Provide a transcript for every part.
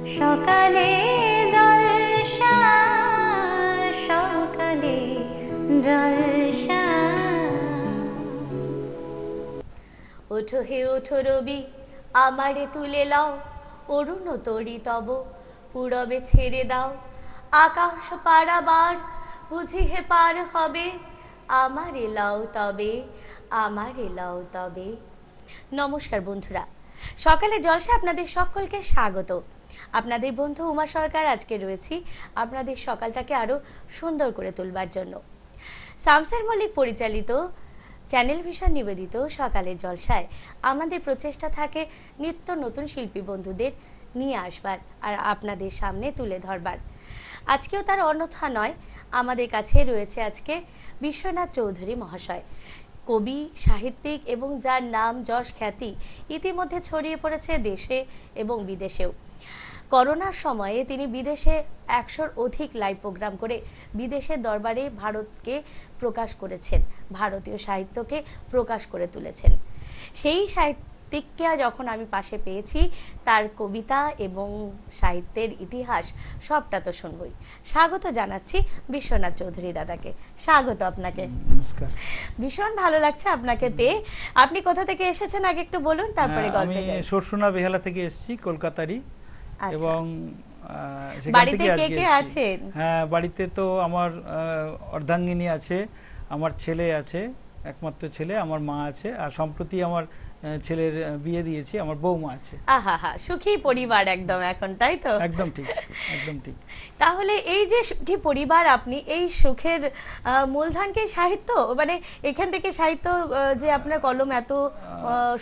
সকালে জলসা, সকালে জলসা। ওঠো হে ওঠো রবি, আমারে তুলে লাও, অরুণ তরি তব পূরবে ছেড়ে দাও। আকাশ পারাবার বুঝি হে পার হবে, আমারে লাও তবে, আমারে লাও তবে। নমস্কার বন্ধুরা, সকালে জলসা আপনাদের সকলকে স্বাগত। আপনাদের বন্ধু উমা সরকার আজকে রয়েছি আপনাদের সকালটাকে আরো সুন্দর করে তুলবার জন্য। শামসের মল্লিক পরিচালিত চ্যানেল ভিশন নিবেদিত সকালের জলসায় আমাদের প্রচেষ্টা থাকে নিত্য নতুন শিল্পী বন্ধুদের নিয়ে আসবার আর আপনাদের সামনে তুলে ধরবার। আজকেও তার অন্যথা নয়, আমাদের কাছে রয়েছে আজকে বিশ্বনাথ চৌধুরী মহাশয়, কবি, সাহিত্যিক এবং যার নাম যশ খ্যাতি ইতিমধ্যে ছড়িয়ে পড়েছে দেশে এবং বিদেশেও। করোনার সময়ে তিনি বিদেশে 100-র অধিক লাইভ প্রোগ্রাম করে বিদেশের দরবারে ভারতকে প্রকাশ করেছেন, ভারতীয় সাহিত্যকে প্রকাশ করে তুলেছেন। সেই সাহিত্যিককে যখন আমি পাশে পেয়েছি, তার কবিতা এবং সাহিত্যের ইতিহাস সবটা তো শুনবই। স্বাগত জানাচ্ছি বিশ্বনাথ চৌধুরী দাদাকে। স্বাগত আপনাকে। নমস্কার। ভীষণ ভালো লাগছে আপনাকে পেয়ে। আপনি কোথা থেকে এসেছেন আগে একটু বলুন, তারপরে গল্পে যাই। আমি সরসুনা বেহালা থেকে এসেছি, কলকাতারই। এবং বাড়িতে কে কে আছেন? হ্যাঁ, বাড়িতে তো আমার অর্ধাঙ্গিনী আছে, আমার ছেলে আছে, একমাত্র ছেলে, আমার মা আছে, আর সম্প্রতি আমার ছেলের বিয়ে দিয়েছি, আমার বৌমা আছে। আহা, সুখী পরিবার একদম এখন, তাই তো? একদম ঠিক, একদম ঠিক। তাহলে এই যে সুখী পরিবার, আপনি এই সুখের মূলধনকে সাহিত্য, মানে এখান থেকে সাহিত্য যে আপনার কলম এত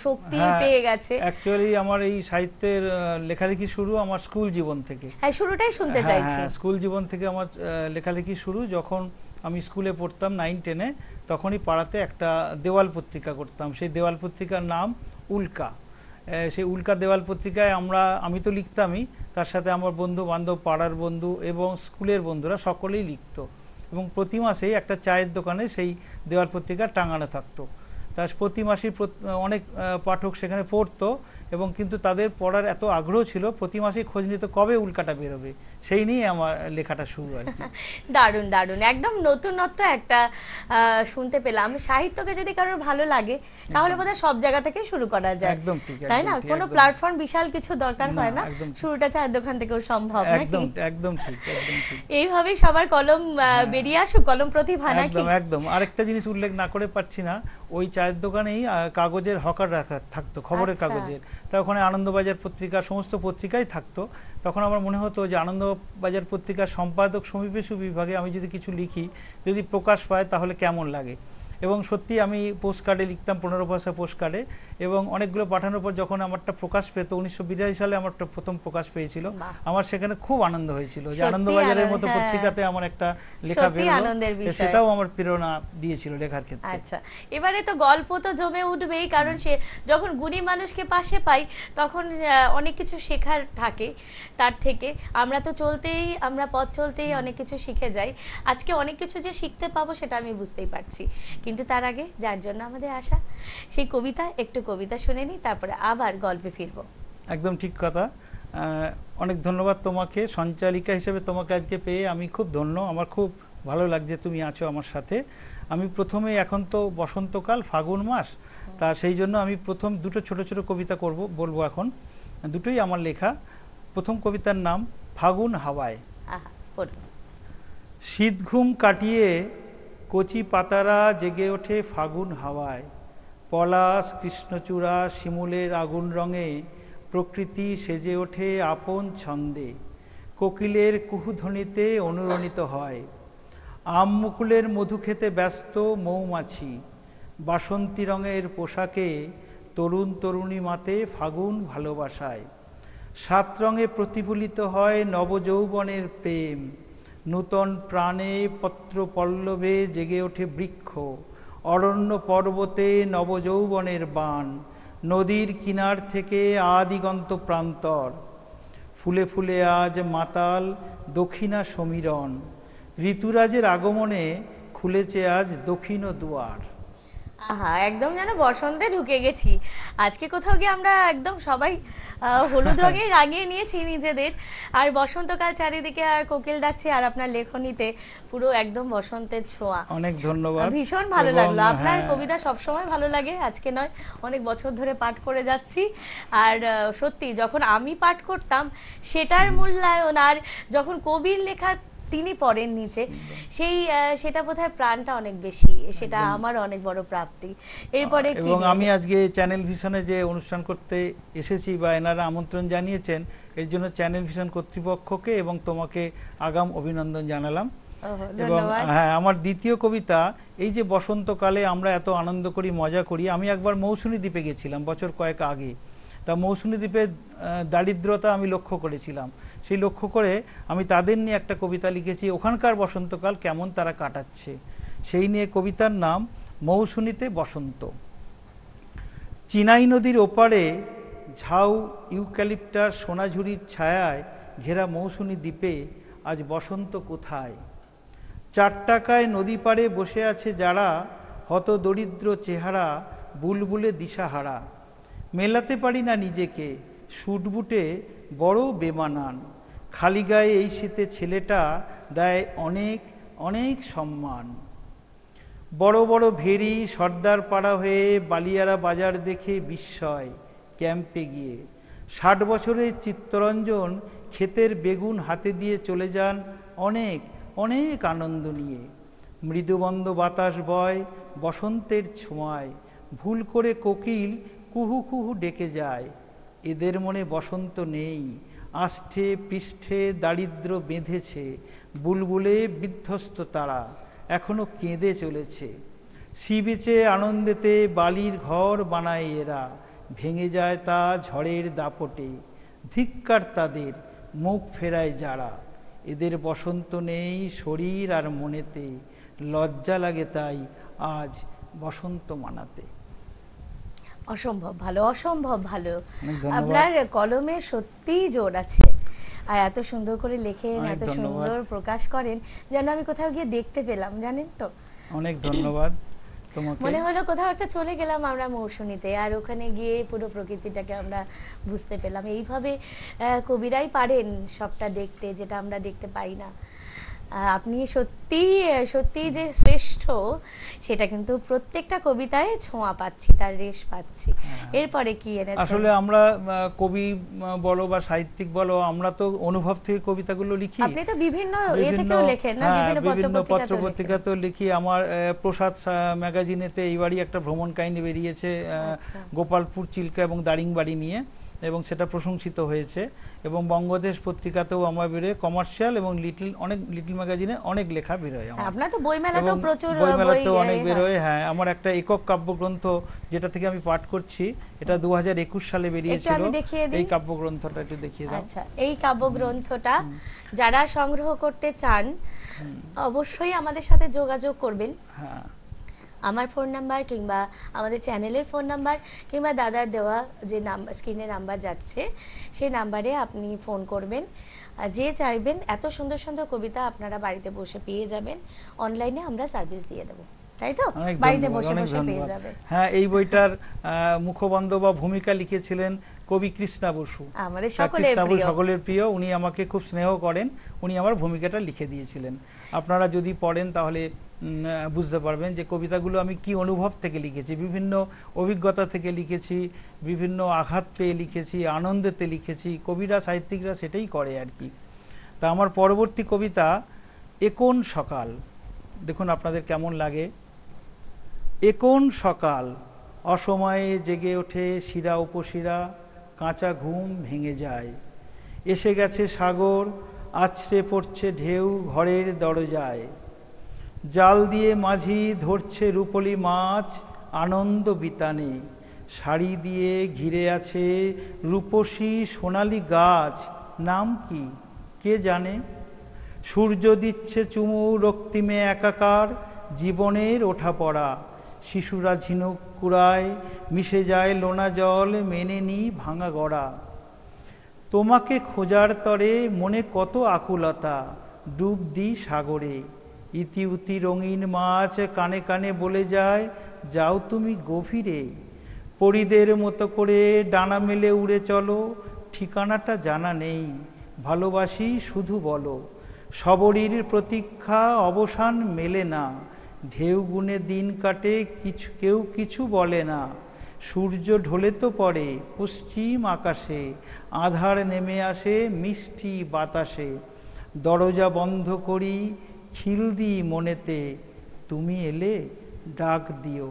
শক্তি পেয়ে গেছে। অ্যাকচুয়ালি আমার এই সাহিত্যের লেখালেখি শুরু আমার স্কুল জীবন থেকে। হ্যাঁ, শুরুটাই শুনতে চাইছি। স্কুল জীবন থেকে আমার লেখালেখি শুরু। যখন আমি স্কুলে পড়তাম 9-10-এ, তখনই পাড়াতে একটা দেওয়াল পত্রিকা করতাম। সেই দেওয়াল পত্রিকার নাম উল্কা। সেই উল্কা দেওয়াল পত্রিকায় আমি তো লিখতামই, তার সাথে আমার বন্ধু বান্ধব, পাড়ার বন্ধু এবং স্কুলের বন্ধুরা সকলেই লিখত। এবং প্রতি মাসেই একটা চায়ের দোকানে সেই দেওয়াল পত্রিকা টাঙানো থাকতো। তা প্রতি মাসেই অনেক পাঠক সেখানে পড়তো, এবং কিন্তু তাদের পড়ার এত আগ্রহ ছিল, প্রতি মাসেই খোঁজ নিত কবে উল্কাটা বেরোবে। সেই নিয়ে আমার লেখাটা শুরু আর কি। দারুণ দারুণ, একদম নতুনত্ব একটা শুনতে পেলাম। সাহিত্যকে যদি কারোর ভালো লাগে তাহলে বোধহয় সব জায়গা থেকে শুরু করা যায়, একদম ঠিক, তাই না? কোনো প্ল্যাটফর্ম বিশাল কিছু দরকার হয় না, শুরুটা চায়ের দোকান থেকেও সম্ভব নাকি? একদম একদম ঠিক, একদম ঠিক। এইভাবেই সবার কলম বেরিয়ে আসুক, কলম প্রতিভা নাকি? একদম একদম। আরেকটা জিনিস উল্লেখ না করে পারছি না, ওই চায়ের দোকানেই কাগজের হকার রাখা থাকতো, খবরের কাগজের। তা ওখানে আনন্দবাজার পত্রিকা, সমস্ত পত্রিকাই থাকতো। তখন আমার মনে হতো যে আনন্দবাজার পত্রিকার সম্পাদক সমীপেশু বিভাগে আমি যদি কিছু লিখি, যদি প্রকাশ পায় তাহলে কেমন লাগে। এবং সত্যি আমি পোস্ট কার্ডে লিখতাম, 15 পয়সা পোস্ট কার্ডে, এবং অনেকগুলো পাঠানোর পর যখন আমারটা প্রকাশ পেত, 1982 সালে আমারটা প্রথম প্রকাশ পেয়েছিল, আমার সেখানে খুব আনন্দ হয়েছিল যে আনন্দবাজারের মতো পত্রিকাতে আমার একটা লেখা বেরোলো, সেটাও আমার প্রেরণা দিয়েছিল লেখার ক্ষেত্রে। আচ্ছা, এবারে তো গল্প তো জমে উঠবেই, কারণ সে যখন গুণী মানুষকে পাশে পাই তখন অনেক কিছু শেখার থাকে তার থেকে। আমরা তো চলতেই, আমরা পথ চলতেই অনেক কিছু শিখে যাই। আজকে অনেক কিছু যে শিখতে পাবো সেটা আমি বুঝতেই পারছি, কিন্তু তার আগে যার জন্য আমাদের আশা, সেই কবিতা, একটু কবিতা শুনে নিই, তারপরে আবার গল্পে ফিরবো। একদম ঠিক কথা। অনেক ধন্যবাদ তোমাকে, সঞ্চালিকা হিসেবে তোমাকে আজকে পেয়ে আমি খুব ধন্য। আমার খুব ভালো লাগছে তুমি আছো আমার সাথে। আমি প্রথমে, এখন তো বসন্তকাল, ফাগুন মাস, তা সেই জন্য আমি প্রথম দুটো ছোট ছোট কবিতা বলবো এখন। দুটোই আমার লেখা। প্রথম কবিতার নাম ফাগুন হাওয়ায়। শীত ঘুম কাটিয়ে কচি পাতারা জেগে ওঠে ফাগুন হাওয়ায়। পলাশ, কৃষ্ণচূড়া, শিমুলের আগুন রঙে প্রকৃতি সেজে ওঠে আপন ছন্দে। কোকিলের কুহুধ্বনিতে অনুরণিত হয়। আম মুকুলের মধু খেতে ব্যস্ত মৌমাছি। বাসন্তী রঙের পোশাকে তরুণ তরুণী মাতে ফাগুন ভালোবাসায়। 7 রঙে প্রতিফলিত হয় নবযৌবনের প্রেম। নূতন প্রাণে পত্র পল্লবে জেগে ওঠে বৃক্ষ। অরণ্য পর্বতে নবযৌবনের বান। নদীর কিনার থেকে আদিগন্ত প্রান্তর। ফুলে ফুলে আজ মাতাল দক্ষিণা সমীরণ। ঋতুরাজের আগমনে খুলেছে আজ দক্ষিণ দুয়ার। আহা, একদম যেন বসন্তে ঢুকে গেছি। আজকে কোথাও গিয়ে আমরা একদম সবাই হলুদ রঙে রাঙিয়ে নিয়েছি নিজেদের, আর বসন্তকাল চারিদিকে, আর কোকিল ডাকছে, আর আপনার লেখনীতে পুরো একদম বসন্তের ছোঁয়া। অনেক ধন্যবাদ। ভীষণ ভালো এবং লাগলো, আপনার হ্যাঁ, কবিতা সবসময় ভালো লাগে, আজকে নয়, অনেক বছর ধরে পাঠ করে যাচ্ছি। আর সত্যি যখন আমি পাঠ করতাম সেটার মূল্যায়ন, আর যখন কবির লেখা তিনি পড়েন নিচে, সেটা বোধহয় প্রাণটা অনেক বেশি, সেটা আমার অনেক বড় প্রাপ্তি। এরপরে কি এবং আমি নিয়েছেন? আজকে চ্যানেল ভিশনে যে অনুষ্ঠান করতে এসেছি বা এনারা আমন্ত্রণ জানিয়েছেন, এর জন্য চ্যানেল ভিশন কর্তৃপক্ষকে এবং তোমাকে আগাম অভিনন্দন জানালাম। ওহো, এবং ধন্যবাদ। হ্যাঁ, আমার দ্বিতীয় কবিতা, এই যে বসন্তকালে আমরা এত আনন্দ করি, মজা করি। আমি একবার মৌসুমী দ্বীপে গেছিলাম বছর কয়েক আগে। তা মৌসুমী দ্বীপের দারিদ্রতা আমি লক্ষ্য করেছিলাম। সেই লক্ষ্য করে আমি তাদের নিয়ে একটা কবিতা লিখেছি, ওখানকার বসন্তকাল কেমন তারা কাটাচ্ছে সেই নিয়ে। কবিতার নাম মৌসুমীতে বসন্ত। চিনাই নদীর ওপারে ঝাউ ইউক্যালিপটাস সোনাঝুরির ছায়ায় ঘেরা মৌসুমী দ্বীপে আজ বসন্ত কোথায়? 4 টাকায় নদী পাড়ে বসে আছে যারা, হত দরিদ্র চেহারা, বুলবুলে দিশাহারা। মেলাতে পারি না নিজেকে, শুটবুটে বড় বেমানান। খালি গায়ে এই শীতে ছেলেটা দেয় অনেক অনেক সম্মান। বড় বড় ভেরি সর্দার পাড়া হয়ে বালিয়ারা বাজার দেখে বিস্ময় ক্যাম্পে গিয়ে। 60 বছরের চিত্তরঞ্জন ক্ষেতের বেগুন হাতে দিয়ে চলে যান অনেক অনেক আনন্দ নিয়ে। মৃদুবন্দ বাতাস বয় বসন্তের ছোঁয়ায়, ভুল করে কোকিল কুহু কুহু ডেকে যায়। এদের মনে বসন্ত নেই, আষ্ঠে পৃষ্ঠে দারিদ্র বেঁধেছে। বুলবুলে বিধ্বস্ত তারা এখনো কেঁদে চলেছে। সি বিচে আনন্দেতে বালির ঘর বানায় এরা, ভেঙে যায় তা ঝড়ের দাপটে। ধিক্কার তাদের, মুখ ফেরায় যারা। এদের বসন্ত নেই শরীর আর মনেতে, লজ্জা লাগে তাই আজ বসন্ত মানাতে। অসম্ভব ভালো, অসম্ভব ভালো। অনেক ধন্যবাদ। আপনার কলমে সত্যিই জোর আছে, আর এত সুন্দর করে লেখেন, অনেক এত ধন্যবাদ। সুন্দর প্রকাশ করেন, যেন আমি কোথাও গিয়ে দেখতে পেলাম, জানেন তো। অনেক ধন্যবাদ তোমাকে। মনে হলো কোথাও একটা চলে গেলাম আমরা মৌসুমীতে, আর ওখানে গিয়ে পুরো প্রকৃতিটাকে আমরা বুঝতে পেলাম। এইভাবে কবিরাই পারেন সবটা দেখতে, যেটা আমরা দেখতে পাই না। আপনি সত্যি সত্যি যে শ্রেষ্ঠ, সেটা কিন্তু প্রত্যেকটা কবিতায় ছোঁয়া পাচ্ছি, তার রেশ পাচ্ছি। এরপরে কি এনেছেন? আসলে আমরা কবি বলো বা সাহিত্যিক বলো, আমরা তো অনুভব থেকে কবিতাগুলো লিখি। আপনি তো বিভিন্ন থেকেও লেখেন না, বিভিন্ন পত্রপত্রিকা পত্রপত্রিকাতেও লিখি। আমার প্রসাদ ম্যাগাজিনেতে এইবারই একটা ভ্রমণ কাহিনী বেরিয়েছে, গোপালপুর চিল্কা এবং দারিংবাড়ি নিয়ে, এবং সেটা প্রশংসিত হয়েছে। এবং বঙ্গদেশ পত্রিকাতেও আমার বেরোয়, কমার্শিয়াল এবং লিটল ম্যাগাজিনে অনেক লেখা বেরোয় আমার। আপনার তো বইমেলাতেও প্রচুর বইমেলাতেও অনেক বেরোয়। হ্যাঁ, আমার একটা একক কাব্যগ্রন্থ যেটা থেকে আমি পাঠ করছি, এটা 2021 সালে বেরিয়েছিল। এই কাব্যগ্রন্থটা একটু দেখিয়ে দাও। আচ্ছা, এই কাব্যগ্রন্থটা যারা সংগ্রহ করতে চান অবশ্যই আমাদের সাথে যোগাযোগ করবেন। হ্যাঁ, আমার ফোন নাম্বার কিংবা আমাদের চ্যানেলের ফোন নাম্বার কিংবা দাদার দেওয়া যে নাম্বার, স্ক্রিনে নাম্বার যাচ্ছে, সেই নাম্বারে আপনি ফোন করবেন। যে চাইবেন, এত সুন্দর সুন্দর কবিতা আপনারা বাড়িতে বসে পেয়ে যাবেন। অনলাইনে আমরা সার্ভিস দিয়ে দেবো, তাই তো? বাড়িতে বসে বসে পেয়ে যাবে। হ্যাঁ, এই বইটার মুখবন্ধ বা ভূমিকা লিখেছিলেন কবি কৃষ্ণা বসু, আমাদের সকলের প্রিয়। উনি আমাকে খুব স্নেহ করেন, উনি আমার ভূমিকাটা লিখে দিয়েছিলেন। আপনারা যদি পড়েন তাহলে বুঝতে পারবেন যে কবিতাগুলো আমি কি অনুভব থেকে লিখেছি, বিভিন্ন অভিজ্ঞতা থেকে লিখেছি, বিভিন্ন আঘাত পেয়ে লিখেছি, আনন্দেতে লিখেছি। কবিরা, সাহিত্যিকরা সেটাই করে আর কি। তা আমার পরবর্তী কবিতা একোন সকাল, দেখুন আপনাদের কেমন লাগে। একোন সকাল, অসময়ে জেগে ওঠে শিরা উপশিরা, কাঁচা ঘুম ভেঙে যায়। এসে গেছে সাগর, আছড়ে পড়ছে ঢেউ ঘরের দরজায়। জাল দিয়ে মাঝি ধরছে রূপলি মাছ আনন্দ বিতানে। শাড়ি দিয়ে ঘিরে আছে রূপসী সোনালি গাছ, নাম কি কে জানে। সূর্য দিচ্ছে চুমু রক্তিমে একাকার, জীবনের ওঠা পড়া। শিশুরা ঝিনুক কুড়ায়, মিশে যায় লোনা জল, মেনে নি ভাঙা গড়া। তোমাকে খোঁজার তরে মনে কত আকুলতা, ডুব দি সাগরে। ইতি উতি রঙিন মাছ কানে কানে বলে যায়, যাও তুমি গভীরে, পরিদের মতো করে ডানা মেলে উড়ে চলো, ঠিকানাটা জানা নেই, ভালোবাসি শুধু বলো। সবরীর প্রতীক্ষা অবসান মেলে না, ঢেউ গুনে দিন কাটে কেউ কিছু বলে না। সূর্য ঢলে তো পড়ে পশ্চিম আকাশে, আধার নেমে আসে মিষ্টি বাতাসে। দরজা বন্ধ করি খিল দিই মনেতে, তুমি এলে ডাক দিও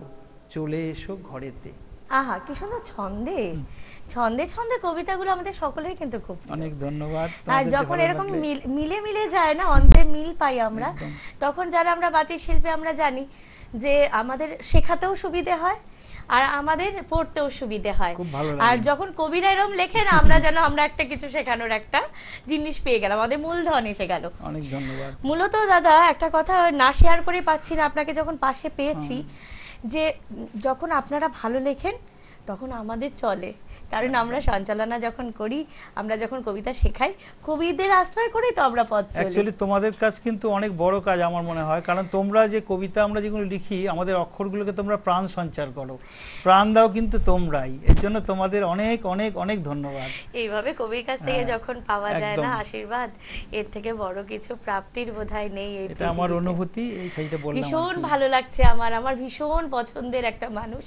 চলে এসো ঘরেতে। আহা কি সুন্দর ছন্দে, ছন্দে ছন্দে কবিতাগুলো আমাদের সকলের কিন্তু খুব প্রিয়। অনেক ধন্যবাদ। আর যখন এরকম মিলে মিলে যায় না, অন্তের মিল পাই আমরা, তখন যারা আমরা বাচিক শিল্পী আমরা জানি যে আমাদের শেখাতেও সুবিধে হয় আর আমাদের পড়তেও সুবিধে হয়। আর যখন কবিরা এরকম লেখেন আমরা যেন আমরা একটা কিছু শেখানোর একটা জিনিস পেয়ে গেলাম, আমাদের মূলধন এসে গেল। অনেক ধন্যবাদ। মূলত দাদা একটা কথা না শেয়ার করে পাচ্ছি না, আপনাকে যখন পাশে পেয়েছি, যে যখন আপনারা ভালো লেখেন তখন আমাদের চলে, কারণ আমরা সঞ্চালনা যখন করি, আমরা যখন কবিতা শেখাই, কবিদের আশ্রয় করেই তো আমরা পথ চলি। অ্যাকচুয়ালি তোমাদের কাজ কিন্তু অনেক বড় কাজ আমার মনে হয়, কারণ তোমরা যে কবিতা আমরা যেগুলো লিখি আমাদের অক্ষরগুলোকে তোমরা প্রাণ সঞ্চার করো, প্রাণ দাও কিন্তু তোমরাই, এর জন্য তোমাদের অনেক অনেক অনেক ধন্যবাদ। এইভাবে কবির কাছ থেকে যখন পাওয়া যায় না আশীর্বাদ, এর থেকে বড় কিছু প্রাপ্তির বোধহয় নেই। এটা আমার অনুভূতি, এই সেইটা বললাম। ভীষণ ভালো লাগছে আমার ভীষণ পছন্দের একটা মানুষ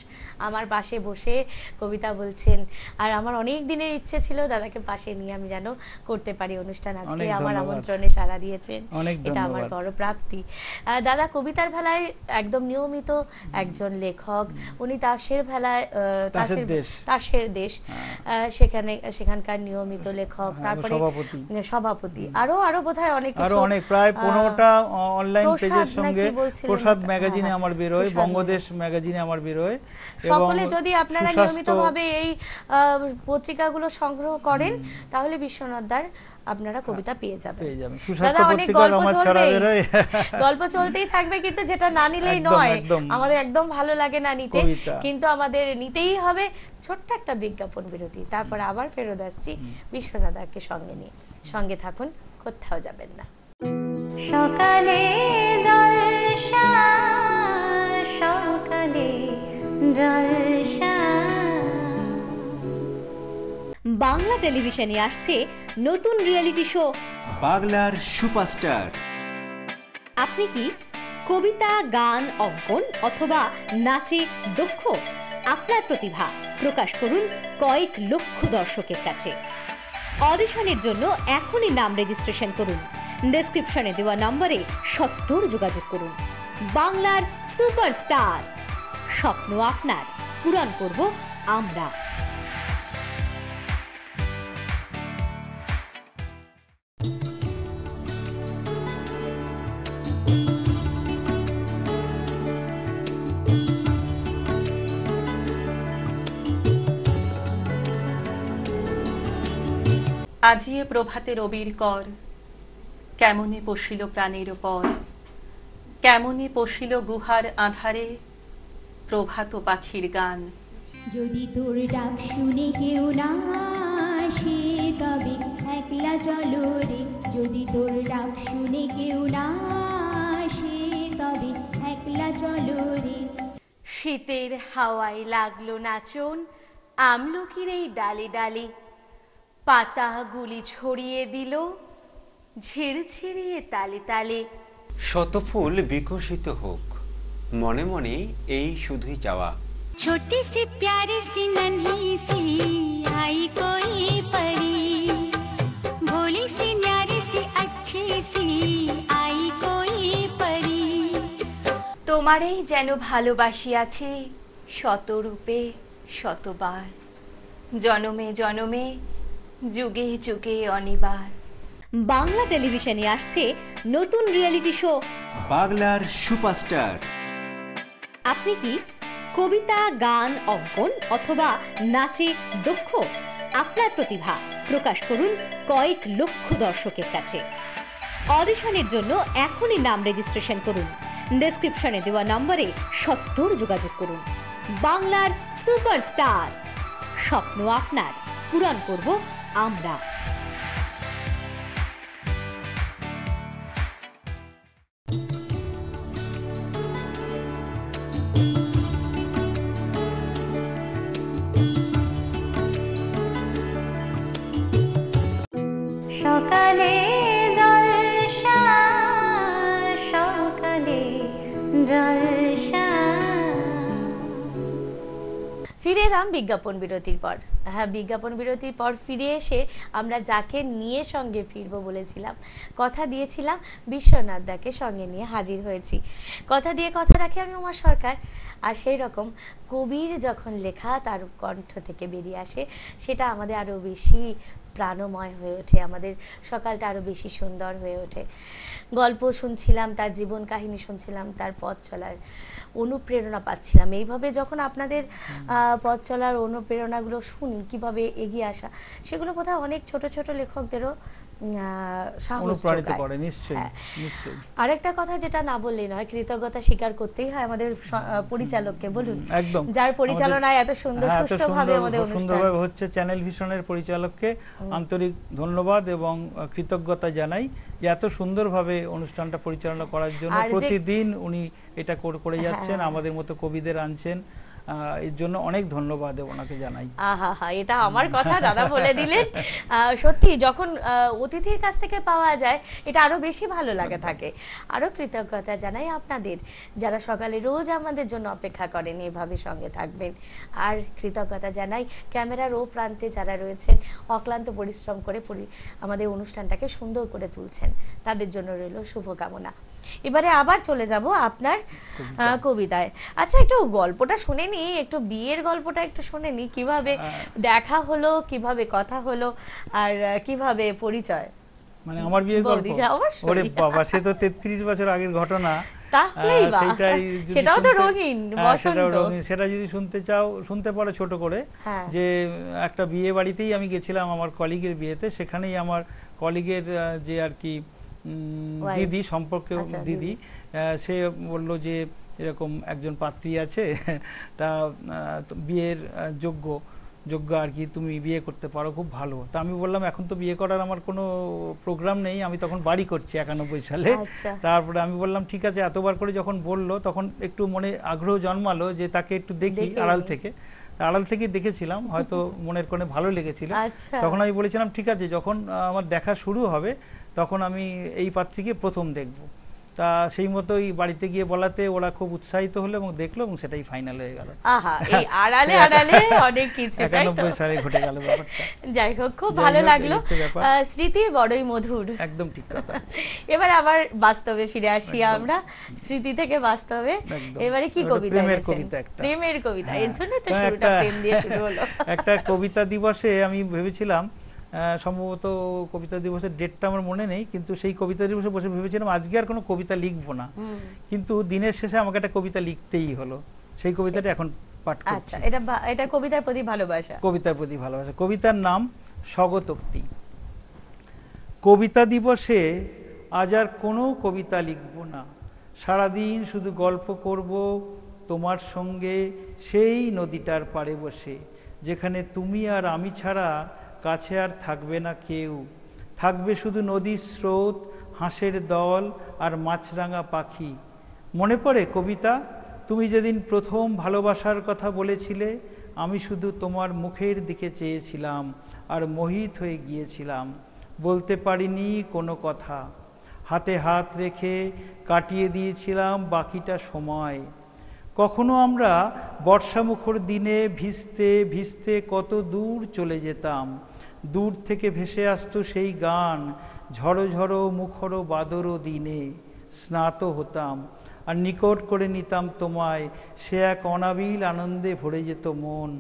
আমার পাশে বসে কবিতা বলছেন, আর আমার অনেক দিনের ইচ্ছে ছিল দাদাকে পাশে নিয়ে আমি যেন করতে পারি অনুষ্ঠান। আজকে আমার আমন্ত্রণে সাড়া দিয়েছেন, এটা আমার বড় প্রাপ্তি। দাদা কবিতার ভেলায় একদম নিয়মিত একজন লেখক, উনি তাসের ভেলায় তাসের দেশ সেখানকার নিয়মিত লেখক, তারপরে সভাপতি, আরো বোধহয় অনেক কিছু, অনেক প্রায় 15টা অনলাইন পেজের সঙ্গে প্রসাদ ম্যাগাজিনে আমার বেরোয়, বঙ্গদেশ ম্যাগাজিনে আমার বেরোয়। সকলে যদি আপনারা নিয়মিতভাবে এই পত্রিকাগুলো সংগ্রহ করেন তাহলে বিশ্বনাথদার আপনারা কবিতা পেয়ে যাবেন। দাদা অনেক গল্প চলতেই থাকবে, কিন্তু যেটা না নিলেই নয়, আমাদের একদম ভালো লাগে না নিতে, কিন্তু আমাদের নিতেই হবে। ছোট্ট একটা বিজ্ঞাপন বিরতি, তারপর আবার ফেরত আসছি বিশ্বনাথদাকে সঙ্গে নিয়ে। সঙ্গে থাকুন, কোথাও যাবেন না। সকালে জলসা, সকালে জলসা। বাংলা টেলিভিশনে আসছে নতুন রিয়েলিটি শো বাংলার সুপারস্টার। আপনি কি কবিতা, গান, অঙ্কন অথবা নাচে দক্ষ? আপনার প্রতিভা প্রকাশ করুন কয়েক লক্ষ দর্শকের কাছে। অডিশনের জন্য এখনই নাম রেজিস্ট্রেশন করুন। ডেসক্রিপশনে দেওয়া নম্বরে সত্বর যোগাযোগ করুন। বাংলার সুপারস্টার, স্বপ্ন আপনার, পূরণ করব আমরা। আজিয়ে প্রভাতে রবির কর, কেমনে পশিল প্রাণের পর, কেমনে পশিল গুহার আধারে প্রভাত পাখির গান। যদি তোর ডাক শুনে কেউ না আসে তবে একলা চলো রে, যদি তোর ডাক শুনে কেউ না আসে তবে একলা চলো রে। শীতের হাওয়ায় লাগলো নাচন আমলকির এই ডালে ডালে, পাতাগুলি ছড়িয়ে দিল ঝিরঝিরিয়ে তালে তালে। শত ফুল বিকশিত হোক, মনে মনে এই শুধুই চাওয়া। छोटी सी प्यारी सी नन्ही सी आई कोई परी, भोली सी न्यारी सी अच्छी सी आई कोई परी। তোমারেই যেন ভালোবাসিয়াছি শতরূপে শতবার, জনমে জনমে যুগে যুগে অনিবার। বাংলা টেলিভিশনে আসছে নতুন রিয়েলিটি শো বাংলার সুপারস্টার। আপনি কি কবিতা, গান, অঙ্কন অথবা নাচে দক্ষ? আপনার প্রতিভা প্রকাশ করুন কয়েক লক্ষ দর্শকের কাছে। অডিশনের জন্য এখনই নাম রেজিস্ট্রেশন করুন। ডেসক্রিপশনে দেওয়া নম্বরে সত্বর যোগাযোগ করুন। বাংলার সুপারস্টার, স্বপ্ন আপনার, পূরণ করব আমরা। সকালে জলসা সকালে জলসা। ফিরে এলাম বিজ্ঞাপন বিরতির পর। হ্যাঁ, বিজ্ঞাপন বিরতির পর ফিরে এসে আমরা যাকে নিয়ে সঙ্গে ফিরবো বলেছিলাম, কথা দিয়েছিলাম, বিশ্বনাথ দাকে সঙ্গে নিয়ে হাজির হয়েছি। কথা দিয়ে কথা রাখি আমি উমা সরকার। আর সেই রকম কবির যখন লেখা তার কণ্ঠ থেকে বেরিয়ে আসে, সেটা আমাদের আরও বেশি প্রাণময় হয়ে ওঠে, আমাদের সকালটা আরও বেশি সুন্দর হয়ে ওঠে। গল্প শুনছিলাম, তার জীবন কাহিনী শুনছিলাম, তার পথ চলার অনুপ্রেরণা পাচ্ছিলাম। এইভাবে যখন আপনাদের পথ চলার অনুপ্রেরণাগুলো শুনি, কিভাবে এগিয়ে আসা, সেগুলো বোধহয় অনেক ছোট ছোট লেখকদেরও সাহস যোগায়। আরেকটা কথা যেটা না বললেই নয়, কৃতজ্ঞতা স্বীকার করতেই হয় আমাদের পরিচালককে। বলুন, একদম, যার পরিচালনায় এত সুন্দর সুষ্ঠুভাবে আমাদের সুন্দরভাবে হচ্ছে, চ্যানেল ভিশনের পরিচালককে আন্তরিক ধন্যবাদ এবং কৃতজ্ঞতা জানাই যে এত সুন্দরভাবে অনুষ্ঠানটা পরিচালনা করার জন্য। প্রতিদিন উনি এটা করে যাচ্ছেন, আমাদের মতো কবিদের আনছেন, এর জন্য অনেক ধন্যবাদ ওনাকে জানাই। আহা, এটা আমার কথা দাদা বলে দিলেন। সত্যি যখন অতিথির কাছ থেকে পাওয়া যায়, এটা আরো বেশি ভালো লাগে থাকে। আরো কৃতজ্ঞতা জানাই আপনাদের, যারা সকালে রোজ আমাদের জন্য অপেক্ষা করেন, এভাবে সঙ্গে থাকবেন। আর কৃতজ্ঞতা জানাই ক্যামেরার ও প্রান্তে যারা রয়েছেন, অক্লান্ত পরিশ্রম করে আমাদের অনুষ্ঠানটাকে সুন্দর করে তুলছেন, তাদের জন্য রইল শুভকামনা। এবারে আবার চলে যাব আপনার কবিতায়। আচ্ছা, একটু গল্পটা শুনে নি, একটু বিয়ের গল্পটা একটু শুনে নি, কিভাবে দেখা হলো, কিভাবে কথা হলো, আর কিভাবে পরিচয়। মানে আমার বিয়ের গল্প? ওরে বাবা, সে তো 33 বছর আগের ঘটনা। সেটাও তো রঙিন, সেটা যদি শুনতে চাও শুনতে পারো ছোট করে। যে একটা বিয়ে বাড়িতেই আমি গেছিলাম আমার কলিগের বিয়েতে, সেখানেই আমার কলিগের যে আর কি দিদি সম্পর্কে, দিদি, সে বলল যে এরকম একজন পাত্রী আছে, তা বিয়ের যোগ্য আর কি, তুমি বিয়ে করতে পারো, খুব ভালো। তা আমি বললাম এখন তো বিয়ে করার আমার কোনো প্রোগ্রাম নেই, আমি তখন বাড়ি করছি 91 সালে। তারপরে আমি বললাম ঠিক আছে, এতবার করে যখন বললো তখন একটু মনে আগ্রহ জন্মালো যে তাকে একটু দেখি আড়াল থেকে দেখেছিলাম, হয়তো মনের কোণে ভালো লেগেছিল। তখন আমি বলেছিলাম ঠিক আছে, যখন আমার দেখা শুরু হবে তখন আমি এই পাত্রীকে প্রথম দেখব। তা সেই মতোই বাড়িতে গিয়ে বলাতে ওরা খুব উৎসাহিত হলো এবং দেখলো, এবং সেটাই ফাইনাল হয়ে গেল। এই আড়ালে আড়ালে অনেক কিছু 91 সালে ঘটে গেল ব্যাপারটা। যাই হোক, খুব ভালো লাগলো, স্মৃতি বড়ই মধুর। একদম ঠিক কথা। এবার আবার বাস্তবে ফিরে আসি আমরা, স্মৃতি থেকে বাস্তবে। এবারে কি কবিতা? প্রেমের কবিতা। এর জন্য তো শুরুটা প্রেম দিয়ে শুরু হলো। একটা কবিতা দিবসে আমি ভেবেছিলাম, সম্ভবত কবিতা দিবসের ডেটটা আমার মনে নেই, কিন্তু সেই কবিতা দিবসে বসে ভেবেছিলাম আজকে আর কোনো কবিতা লিখবো না, কিন্তু দিনের শেষে আমাকে একটা কবিতা লিখতেই হলো। সেই কবিতাটা এখন পাঠ করছি। আচ্ছা, এটা কবিতার প্রতি ভালোবাসা। কবিতার প্রতি ভালোবাসা। কবিতার নাম স্বগতোক্তি। কবিতা দিবসে আজ আর কোনো কবিতা লিখবো না, সারাদিন শুধু গল্প করব তোমার সঙ্গে সেই নদীটার পাড়ে বসে, যেখানে তুমি আর আমি ছাড়া কাছে আর থাকবে না কেউ, থাকবে শুধু নদীর স্রোত, হাঁসের দল আর মাছরাঙা পাখি। মনে পড়ে কবিতা, তুমি যেদিন প্রথম ভালোবাসার কথা বলেছিলে, আমি শুধু তোমার মুখের দিকে চেয়েছিলাম আর মোহিত হয়ে গিয়েছিলাম, বলতে পারিনি কোনো কথা, হাতে হাত রেখে কাটিয়ে দিয়েছিলাম বাকিটা সময়। কখনো আমরা বর্ষামুখর দিনে ভিজতে ভিজতে কত দূর চলে যেতাম, দূর থেকে ভেসে আসতো সেই গান, ঝড়ো ঝড়ো মুখর বাদর দিনে স্নাত হতাম আর নিকট করে নিতাম তোমায়, সে এক অনাবিল আনন্দে ভরে যেত মন,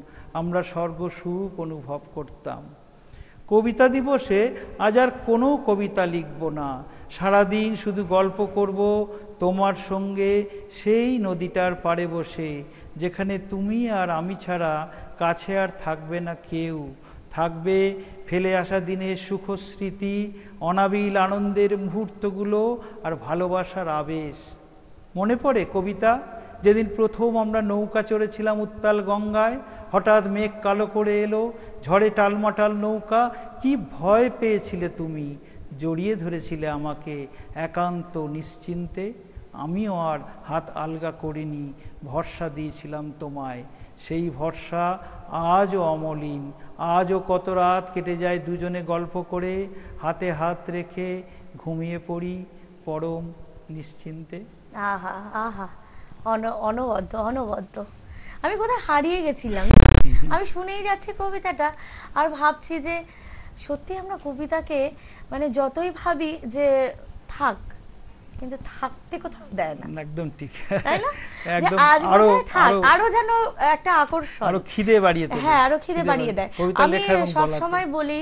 আমরা স্বর্গসুখ অনুভব করতাম। কবিতা দিবসে আজ আর কোনো কবিতা লিখব না, সারাদিন শুধু গল্প করব তোমার সঙ্গে সেই নদীটার পাড়ে বসে, যেখানে তুমি আর আমি ছাড়া কাছে আর থাকবে না কেউ, থাকবে ফেলে আসা দিনের সুখস্মৃতি, অনাবিল আনন্দের মুহূর্তগুলো আর ভালোবাসার আবেশ। মনে পড়ে কবিতা, যেদিন প্রথম আমরা নৌকা চড়েছিলাম উত্তাল গঙ্গায়, হঠাৎ মেঘ কালো করে এলো, ঝড়ে টালমাটাল নৌকা, কি ভয় পেয়েছিলে তুমি, জড়িয়ে ধরেছিলে আমাকে একান্ত নিশ্চিন্তে, আমিও আর হাত আলগা করিনি, ভরসা দিয়েছিলাম তোমায়, সেই ভরসা আজও অমলিন, আজও কত রাত কেটে যায় দুজনে গল্প করে, হাতে হাত রেখে ঘুমিয়ে পড়ি পরম নিশ্চিন্তে। আহা আহা, অনবদ্য অনবদ্য। আমি কোথায় হারিয়ে গেছিলাম, আমি শুনেই যাচ্ছি কবিতাটা আর ভাবছি যে সত্যি আমরা কবিতাকে মানে যতই ভাবি যে থাক, কিন্তু থাকতে কোথাও দেয় না। একদম ঠিক, তাই না? যে একদম আজ আরো বোধহয় থাক, আরো যেন একটা আকর্ষণ, আরো খিদে বাড়িয়ে দেয়। হ্যাঁ আরো খিদে বাড়িয়ে দেয়। কবিতা আমি লেখা এবং সব বলাতে। সময় বলি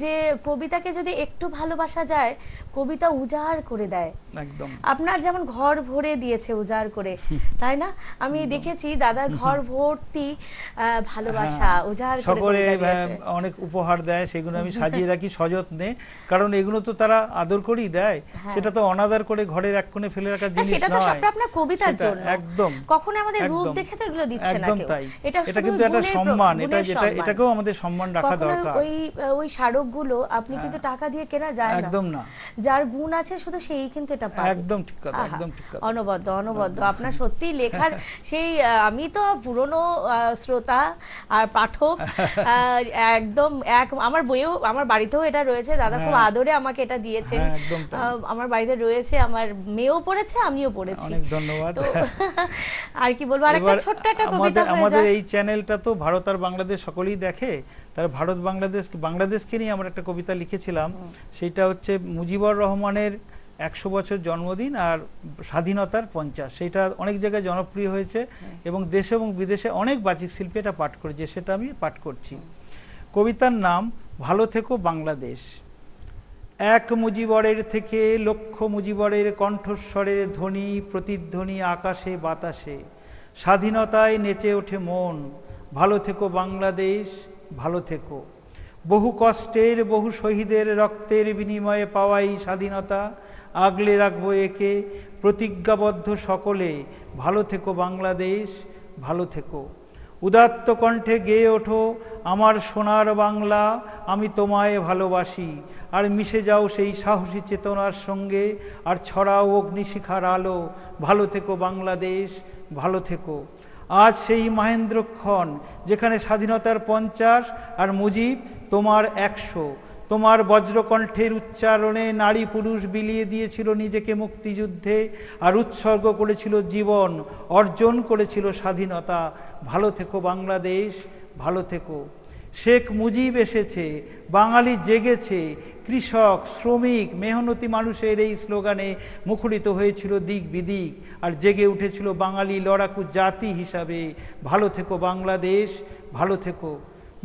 যে কবিতাকে যদি একটু ভালোবাসা যায়, কবিতা উজাড় করে দেয়। একদম আপনার যেমন ঘর ভরে দিয়েছে উজাড় করে, তাই না? আমি দেখেছি দাদার ঘর ভর্তি ভালোবাসা উজাড় করে সকলে কবিতা দিয়েছে। অনেক উপহার দেয়, সেগুলো আমি সাজিয়ে রাখি সযত্নে, কারণ এগুলো তো তারা আদর করেই দেয়, সেটা তো অনাদর করে ঘরের এক কোণে ফেলে রাখার জিনিস নয়। সেটা তো সবটা আপনার কবিতার সেটা জন্য। একদম কখনো আমাদের রূপ একদম, দেখে তো এগুলো দিচ্ছে না একদম কেউ। তাই। এটা এটা শুধু কিন্তু একটা গুণের সম্মান, এটা গুণের সম্মান। এটাকেও আমাদের সম্মান রাখা কখনো দরকার। ওই স্মারকগুলো আপনি কিন্তু টাকা দিয়ে কেনা যায় না, একদম না। যার গুণ আছে শুধু সেই কিন্তু এটা পাবে। একদম ঠিক কথা, আহা, একদম ঠিক কথা। অনবদ্য অনবদ্য আপনার সত্যি লেখার সেই আমি তো পুরনো শ্রোতা আর পাঠক, একদম আমার বইও, আমার বাড়িতেও এটা রয়েছে, দাদা খুব আদরে আমাকে এটা দিয়েছেন। হ্যাঁ, একদম তাই। আমার বাড়িতে রয়েছে, আমার মেয়েও পড়েছে, আমিও পড়েছি। অনেক ধন্যবাদ। তো আর কি বলবো, আরেকটা এবার ছোট্ট একটা কবিতা হয়ে আমাদের যায়। এই চ্যানেলটা তো ভারত আর বাংলাদেশ সকলেই দেখে, তার ভারত বাংলাদেশকে নিয়ে আমরা একটা কবিতা লিখেছিলাম, সেটা হচ্ছে মুজিবুর রহমানের 100 বছর জন্মদিন আর স্বাধীনতার 50, সেটা অনেক জায়গায় জনপ্রিয় হয়েছে এবং দেশে এবং বিদেশে অনেক বাচিক শিল্পী এটা পাঠ করেছে, সেটা আমি পাঠ করছি। কবিতার নাম ভালো থেকো বাংলাদেশ। এক মুজিবরের থেকে লক্ষ মুজিবরের কণ্ঠস্বরের ধ্বনি প্রতিধ্বনি আকাশে বাতাসে, স্বাধীনতায় নেচে ওঠে মন। ভালো থেকো বাংলাদেশ, ভালো থেকো। বহু কষ্টের বহু শহীদের রক্তের বিনিময়ে পাওয়াই স্বাধীনতা, আগলে রাখবো একে প্রতিজ্ঞাবদ্ধ সকলে। ভালো থেকো বাংলাদেশ, ভালো থেকো। উদাত্ত কণ্ঠে গেয়ে ওঠো আমার সোনার বাংলা, আমি তোমায় ভালোবাসি। আর মিশে যাও সেই সাহসী চেতনার সঙ্গে, আর ছড়াও অগ্নিশিখার আলো। ভালো থেকো বাংলাদেশ, ভালো থেকো। আজ সেই মহেন্দ্রক্ষণ যেখানে স্বাধীনতার 50 আর মুজিব তোমার 100। তোমার বজ্রকণ্ঠের উচ্চারণে নারী পুরুষ বিলিয়ে দিয়েছিল নিজেকে মুক্তিযুদ্ধে, আর উৎসর্গ করেছিল জীবন, অর্জন করেছিল স্বাধীনতা। ভালো থেকো বাংলাদেশ, ভালো থেকো। শেখ মুজিব এসেছে, বাঙালি জেগেছে, কৃষক শ্রমিক মেহনতি মানুষের এই স্লোগানে মুখরিত হয়েছিল দিক বিদিক, আর জেগে উঠেছিল বাঙালি লড়াকু জাতি হিসাবে। ভালো থেকো বাংলাদেশ, ভালো থেকো।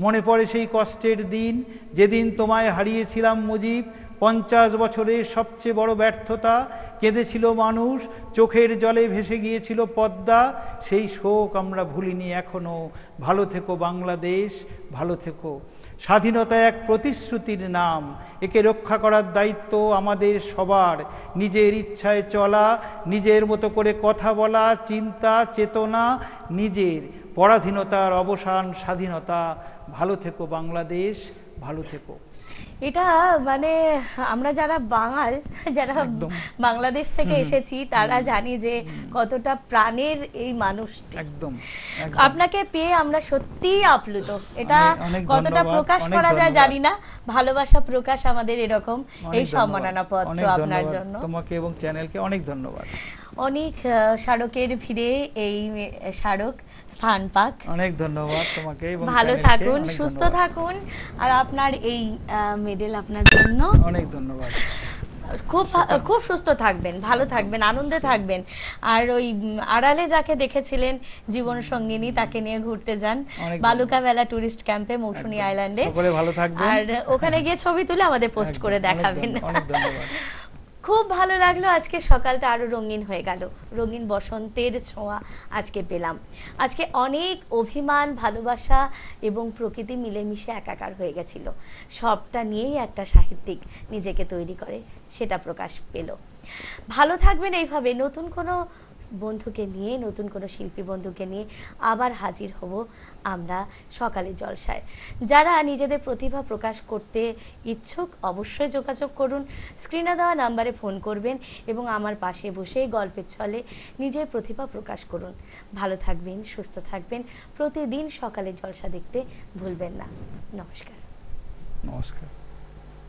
মনে পড়ে সেই কষ্টের দিন যেদিন তোমায় হারিয়েছিলাম মুজিব, 50 বছরের সবচেয়ে বড় ব্যর্থতা। কেঁদেছিল মানুষ, চোখের জলে ভেসে গিয়েছিল পদ্মা, সেই শোক আমরা ভুলিনি এখনো। ভালো থেকো বাংলাদেশ, ভালো থেকো। স্বাধীনতা এক প্রতিশ্রুতির নাম, একে রক্ষা করার দায়িত্ব আমাদের সবার। নিজের ইচ্ছায় চলা, নিজের মতো করে কথা বলা, চিন্তা চেতনা নিজের। পরাধীনতার অবসান স্বাধীনতা। ভালো থেকো বাংলাদেশ, ভালো থেকো। এটা মানে আমরা যারা বাঙাল, যারা বাংলাদেশ থেকে এসেছি, তারা জানি যে কতটা প্রাণের এই মানুষটি। একদম আপনাকে পেয়ে আমরা সত্যিই আপ্লুত। এটা কতটা প্রকাশ করা যায় জানি না, ভালোবাসা প্রকাশ আমাদের এরকম। এই সম্মাননা পত্র আপনার জন্য। তোমাকে এবং চ্যানেলকে অনেক ধন্যবাদ। অনেক স্মারকের ভিড়ে এই স্মারক স্থান পাক। অনেক ধন্যবাদ তোমাকে এবং ভালো থাকুন, সুস্থ থাকুন, আর আপনার এই মেডেল আপনার জন্য। অনেক ধন্যবাদ। খুব সুস্থ থাকবেন, ভালো থাকবেন, আনন্দে থাকবেন। আর ওই আড়ালে যাকে দেখেছিলেন জীবন সঙ্গিনী, তাকে নিয়ে ঘুরতে যান বালুকা বেলা টুরিস্ট ক্যাম্পে মৌসুমী আইল্যান্ডে। সকলে ভালো থাকবেন, আর ওখানে গিয়ে ছবি তুলে আমাদের পোস্ট করে দেখাবেন। অনেক ধন্যবাদ। খুব ভালো লাগলো, আজকে সকালটা আরো রঙিন হয়ে গেল, রঙিন বসন্তের ছোঁয়া আজকে পেলাম। আজকে অনেক অভিমান, ভালোবাসা এবং প্রকৃতি মিলেমিশে একাকার হয়ে গেছিল। সবটা নিয়েই একটা সাহিত্যিক নিজেকে তৈরি করে, সেটা প্রকাশ পেল। ভালো থাকবেন এইভাবে। নতুন কোনো বন্ধুকে নিয়ে, নতুন কোনো শিল্পী বন্ধুকে নিয়ে আবার হাজির হব আমরা সকালের জলসায়। যারা নিজেদের প্রতিভা প্রকাশ করতে ইচ্ছুক অবশ্যই যোগাযোগ করুন, স্ক্রিনে দেওয়া নাম্বারে ফোন করবেন এবং আমার পাশে বসে গল্পের ছলে নিজের প্রতিভা প্রকাশ করুন। ভালো থাকবেন, সুস্থ থাকবেন, প্রতিদিন সকালের জলসা দেখতে ভুলবেন না। নমস্কার। নমস্কার।